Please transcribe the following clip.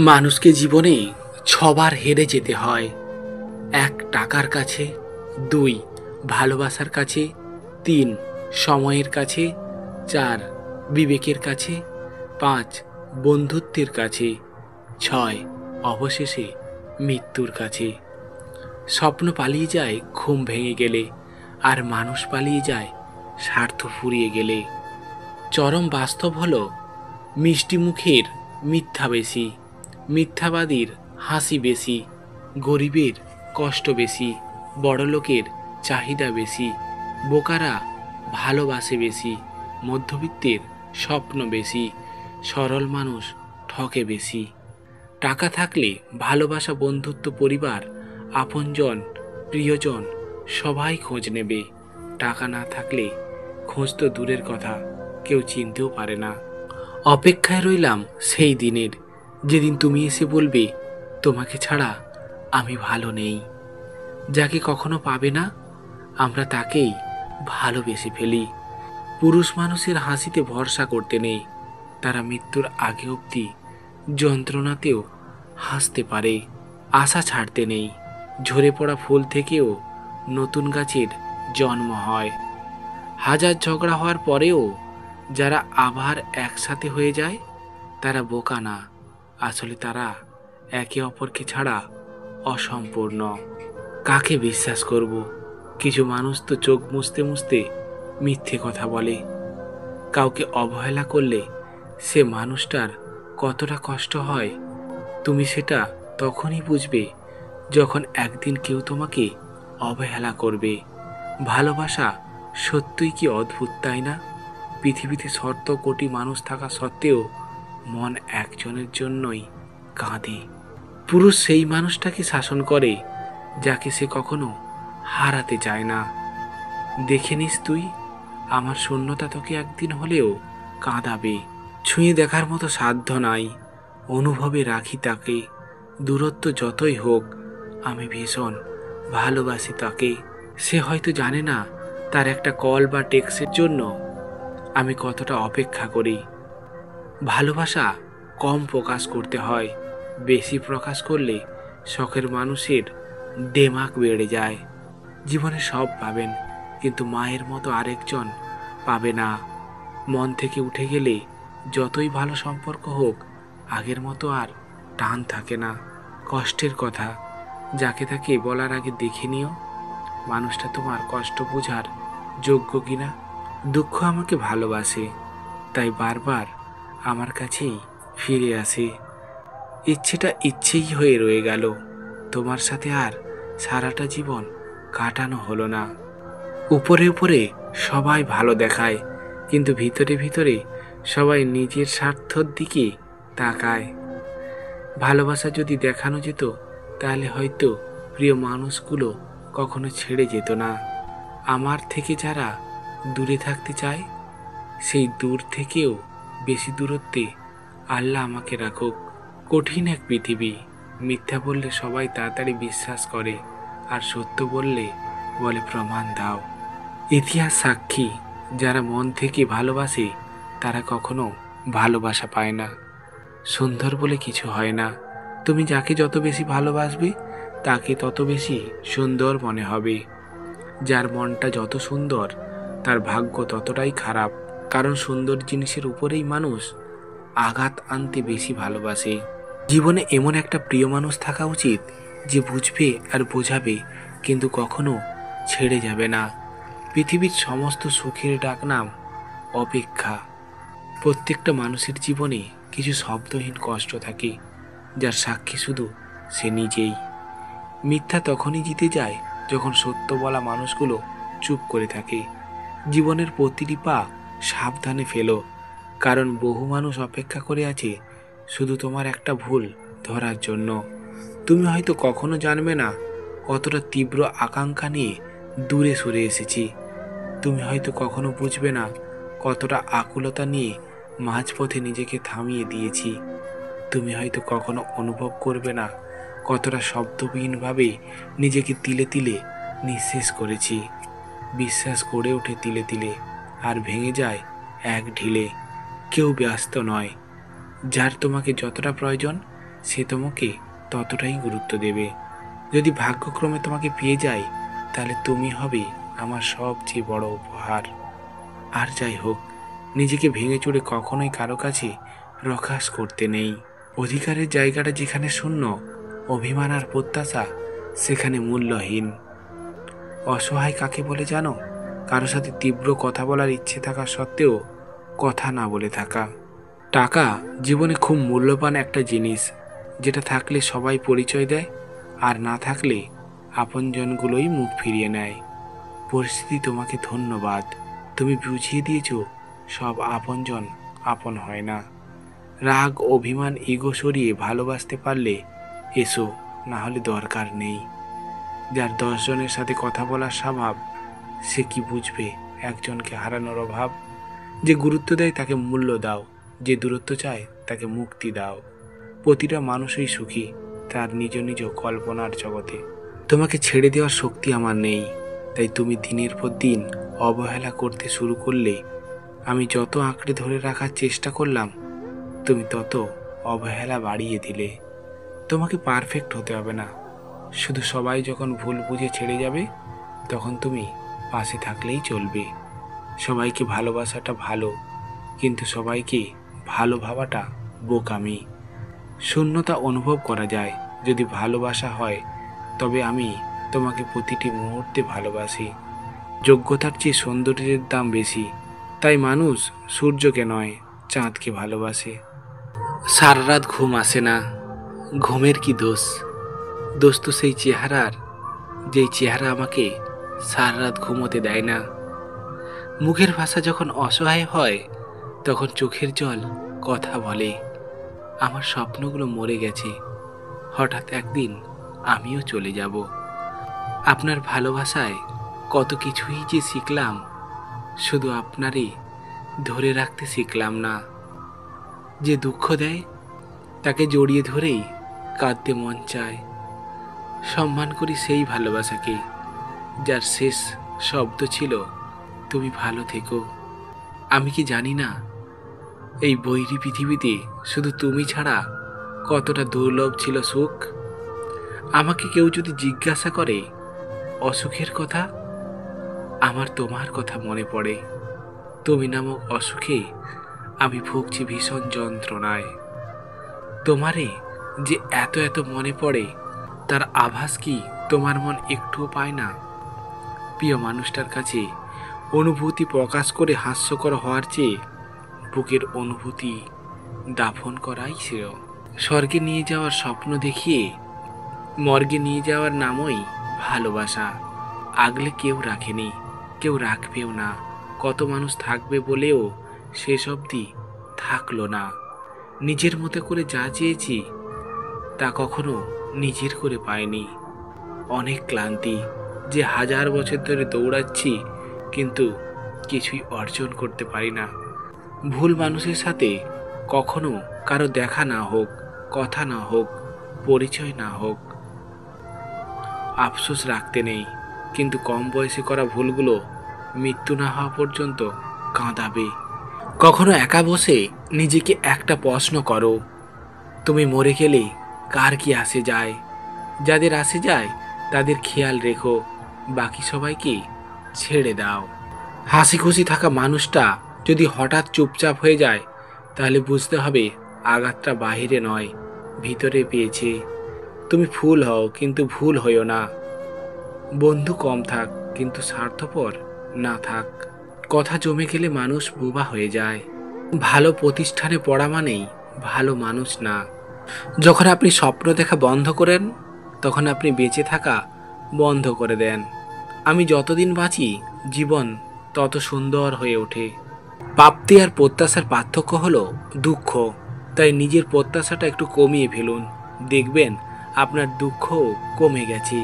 মানুষকে জীবনে ছবার হেরে যেতে হয়। এক, টাকার কাছে; দুই, ভালোবাসার কাছে; তিন, সময়ের কাছে; চার, বিবেকের কাছে; পাঁচ, বন্ধুত্বের কাছে; ছয়, অবশেষে মৃত্যুর কাছে। স্বপ্ন পালিয়ে যায় ঘুম ভেঙে গেলে, আর মানুষ পালিয়ে যায় স্বার্থ ফুরিয়ে গেলে। চরম বাস্তব হলো, মিষ্টি মুখের মিথ্যা বেশি, মিথ্যাবাদীর হাসি বেশি, গরিবের কষ্ট বেশি, বড়লোকের চাহিদা বেশি, বোকারা ভালোবাসে বেশি, মধ্যবিত্তের স্বপ্ন বেশি, সরল মানুষ ঠকে বেশি। টাকা থাকলে ভালোবাসা, বন্ধুত্ব, পরিবার, আপনজন, প্রিয়জন সবাই খোঁজ নেবে। টাকা না থাকলে খোঁজ তো দূরের কথা, কেউ চিনতেও পারে না। অপেক্ষায় রইলাম সেই দিনের, যেদিন তুমি এসে বলবে, তোমাকে ছাড়া আমি ভালো নেই। যাকে কখনো পাবে না, আমরা তাকেই ভালোবেসে ফেলি। পুরুষ মানুষের হাসিতে ভরসা করতে নেই, তারা মৃত্যুর আগে অবধি যন্ত্রণাতেও হাসতে পারে। আশা ছাড়তে নেই, ঝরে পড়া ফুল থেকেও নতুন গাছের জন্ম হয়। হাজার ঝগড়া হওয়ার পরেও যারা আবার একসাথে হয়ে যায়, তারা বোকা না, আসলে তারা একে অপরকে ছাড়া অসম্পূর্ণ। কাকে বিশ্বাস করব? কিছু মানুষ তো চোখ মুছতে মুছতে মিথ্যে কথা বলে। কাউকে অবহেলা করলে সে মানুষটার কতটা কষ্ট হয়, তুমি সেটা তখনই বুঝবে যখন একদিন কেউ তোমাকে অবহেলা করবে। ভালোবাসা সত্যিই কি অদ্ভুত, তাই না? পৃথিবীতে শত কোটি মানুষ থাকা সত্ত্বেও মন একজনের জন্যই কাঁদে। পুরুষ সেই মানুষটাকে শাসন করে যাকে সে কখনো হারাতে চায় না। দেখে নিস তুই, আমার শূন্যতা তোকে একদিন হলেও কাঁদাবে। ছুঁয়ে দেখার মতো সাধ্য নাই, অনুভবে রাখি তাকে। দূরত্ব যতই হোক, আমি ভীষণ ভালোবাসি তাকে। সে হয়তো জানে না, তার একটা কল বা টেক্সটের জন্য আমি কতটা অপেক্ষা করি। ভালোবাসা কম প্রকাশ করতে হয়, বেশি প্রকাশ করলে শখের মানুষের দেমাগ বেড়ে যায়। জীবনে সব পাবেন, কিন্তু মায়ের মতো আরেকজন পাবে না। মন থেকে উঠে গেলে যতই ভালো সম্পর্ক হোক, আগের মতো আর টান থাকে না। কষ্টের কথা যাকে তাকে বলার আগে দেখে নিও, মানুষটা তোমার কষ্ট বোঝার যোগ্য কিনা। দুঃখ আমাকে ভালোবাসে, তাই বারবার আমার কাছেই ফিরে আসে। ইচ্ছেটা ইচ্ছেই হয়ে রয়ে গেল, তোমার সাথে আর সারাটা জীবন কাটানো হলো না। উপরে উপরে সবাই ভালো দেখায়, কিন্তু ভিতরে ভিতরে সবাই নিজের স্বার্থর দিকে তাকায়। ভালোবাসা যদি দেখানো যেত, তাহলে হয়তো প্রিয় মানুষগুলো কখনো ছেড়ে যেত না। আমার থেকে যারা দূরে থাকতে চায়, সেই দূর থেকেও বেশি দূরত্বে আল্লাহ আমাকে রাখুক। কঠিন এক পৃথিবী, মিথ্যা বললে সবাই তাড়াতাড়ি বিশ্বাস করে, আর সত্য বললে বলে প্রমাণ দাও। ইতিহাস সাক্ষী, যারা মন থেকে ভালোবাসে তারা কখনো ভালোবাসা পায় না। সুন্দর বলে কিছু হয় না, তুমি যাকে যত বেশি ভালোবাসবে তাকে তত বেশি সুন্দর মনে হবে। যার মনটা যত সুন্দর, তার ভাগ্য ততটাই খারাপ, কারণ সুন্দর জিনিসের উপরেই মানুষ আঘাত আনতে বেশি ভালোবাসে। জীবনে এমন একটা প্রিয় মানুষ থাকা উচিত, যে বুঝবে আর বোঝাবে, কিন্তু কখনো ছেড়ে যাবে না। পৃথিবীর সমস্ত সুখের ডাকনাম অপেক্ষা। প্রত্যেকটা মানুষের জীবনে কিছু শব্দহীন কষ্ট থাকে, যার সাক্ষী শুধু সে নিজেই। মিথ্যা তখনই জিতে যায় যখন সত্য বলা মানুষগুলো চুপ করে থাকে। জীবনের প্রতিটি পা সাবধানে ফেলো, কারণ বহু মানুষ অপেক্ষা করে আছে শুধু তোমার একটা ভুল ধরার জন্য। তুমি হয়তো কখনো জানবে না কতটা তীব্র আকাঙ্ক্ষা নিয়ে দূরে সরে এসেছি। তুমি হয়তো কখনো বুঝবে না কতটা আকুলতা নিয়ে মাঝপথে নিজেকে থামিয়ে দিয়েছি। তুমি হয়তো কখনো অনুভব করবে না কতটা শব্দবিহীনভাবে নিজেকে তিলে তিলে নিঃশেষ করেছি। বিশ্বাস গড়ে ওঠে তিলে তিলে, আর ভেঙে যায় এক ঢিলে। কেউ ব্যস্ত নয়, যার তোমাকে যতটা প্রয়োজন সে তোমাকে ততটাই গুরুত্ব দেবে। যদি ভাগ্যক্রমে তোমাকে পেয়ে যায়, তাহলে তুমি হবে আমার সবচেয়ে বড় উপহার। আর যাই হোক, নিজেকে ভেঙে চুরে কখনোই কারো কাছে প্রকাশ করতে নেই। অধিকারের জায়গাটা যেখানে শূন্য, অভিমান আর প্রত্যাশা সেখানে মূল্যহীন। অসহায় কাকে বলে জানো? কারো সাথে তীব্র কথা বলার ইচ্ছে থাকা সত্ত্বেও কথা না বলে থাকা। টাকা জীবনে খুব মূল্যবান একটা জিনিস, যেটা থাকলে সবাই পরিচয় দেয়, আর না থাকলে আপনজনগুলোই মুখ ফিরিয়ে নেয়। পরিস্থিতি তোমাকে ধন্যবাদ, তুমি বুঝিয়ে দিয়েছ সব আপনজন আপন হয় না। রাগ, অভিমান, ইগো সরিয়ে ভালোবাসতে পারলে এসো, না হলে দরকার নেই। যার 10 জনের সাথে কথা বলার স্বভাব, সে কি বুঝবে একজনকে হারানোর অভাব? যে গুরুত্ব দেয় তাকে মূল্য দাও, যে দূরত্ব চায় তাকে মুক্তি দাও। প্রতিটা মানুষই সুখী তার নিজ নিজ কল্পনার জগতে। তোমাকে ছেড়ে দেওয়ার শক্তি আমার নেই, তাই তুমি দিনের পর দিন অবহেলা করতে শুরু করলে। আমি যত আঁকড়ে ধরে রাখার চেষ্টা করলাম, তুমি তত অবহেলা বাড়িয়ে দিলে। তোমাকে পারফেক্ট হতে হবে না, শুধু সবাই যখন ভুল বুঝে ছেড়ে যাবে, তখন তুমি পাশে থাকলেই চলবে। সবাইকে ভালোবাসাটা ভালো, কিন্তু সবাইকে ভালো ভাবাটা বোকামি। শূন্যতা অনুভব করা যায় যদি ভালোবাসা হয়, তবে আমি তোমাকে প্রতিটি মুহূর্তে ভালোবাসি। যোগ্যতার চেয়ে সৌন্দর্যের দাম বেশি, তাই মানুষ সূর্যকে নয়, চাঁদকে ভালোবাসে। সারা রাত ঘুম আসে না, ঘুমের কি দোষ? দোষ তো সেই চেহারার, যেই চেহারা আমাকে সারা রাত ঘুমোতে দেয় না। মুখের ভাষা যখন অসহায় হয়, তখন চোখের জল কথা বলে। আমার স্বপ্নগুলো মরে গেছে, হঠাৎ একদিন আমিও চলে যাব। আপনার ভালোবাসায় কত কিছুই যে শিখলাম, শুধু আপনারই ধরে রাখতে শিখলাম না। যে দুঃখ দেয় তাকে জড়িয়ে ধরেই কাঁদতে মন চায়। সম্মান করি সেই ভালোবাসাকে, যার শেষ শব্দ ছিল তুমি ভালো থেকো। আমি কি জানি না এই বৈরী পৃথিবীতে শুধু তুমি ছাড়া কতটা দুর্লভ ছিল সুখ? আমাকে কেউ যদি জিজ্ঞাসা করে অসুখের কথা, আমার তোমার কথা মনে পড়ে। তুমি নামক অসুখে আমি ভুগছি ভীষণ যন্ত্রণায়। তোমারে যে এত এত মনে পড়ে, তার আভাস কি তোমার মন একটুও পায় না? প্রিয় মানুষটার কাছে অনুভূতি প্রকাশ করে হাস্যকর হওয়ার চেয়ে বুকের অনুভূতি দাফন করাই শ্রেয়। স্বর্গে নিয়ে যাওয়ার স্বপ্ন দেখিয়ে মর্গে নিয়ে যাওয়ার নামই ভালোবাসা। আগলে কেউ রাখেনি, কেউ রাখবেও না। কত মানুষ থাকবে বলেও শেষ অবধি থাকলো না। নিজের মতো করে যা চেয়েছি তা কখনো নিজের করে পাইনি। অনেক ক্লান্তি, যে 1000 বছর ধরে দৌড়াচ্ছি, কিন্তু কিছুই অর্জন করতে পারি না। ভুল মানুষের সাথে কখনো কারো দেখা না হোক, কথা না হোক, পরিচয় না হোক, আফসোস রাখতে নেই, কিন্তু কম বয়সে করা ভুলগুলো মৃত্যু না হওয়া পর্যন্ত কাঁদাবে। কখনো একা বসে নিজেকে একটা প্রশ্ন করো, তুমি মরে গেলে কার কি আসে যায়? যাদের আসে যায় তাদের খেয়াল রেখো, বাকি সবাইকে ছেড়ে দাও। হাসি খুশি থাকা মানুষটা যদি হঠাৎ চুপচাপ হয়ে যায়, তাহলে বুঝতে হবে আঘাতটা বাহিরে নয়, ভিতরে পেয়েছে। তুমি ফুল হও, কিন্তু ভুল হইও না। বন্ধু কম থাক, কিন্তু স্বার্থপর না থাক। কথা জমে গেলে মানুষ বোবা হয়ে যায়। ভালো প্রতিষ্ঠানে পড়া মানেই ভালো মানুষ না। যখন আপনি স্বপ্ন দেখা বন্ধ করেন, তখন আপনি বেঁচে থাকা বন্ধ করে দেন। আমি যতদিন বাঁচি, জীবন তত সুন্দর হয়ে ওঠে। প্রাপ্তি আর প্রত্যাশার পার্থক্য হলো দুঃখ, তাই নিজের প্রত্যাশাটা একটু কমিয়ে ফেলুন, দেখবেন আপনার দুঃখও কমে গেছে।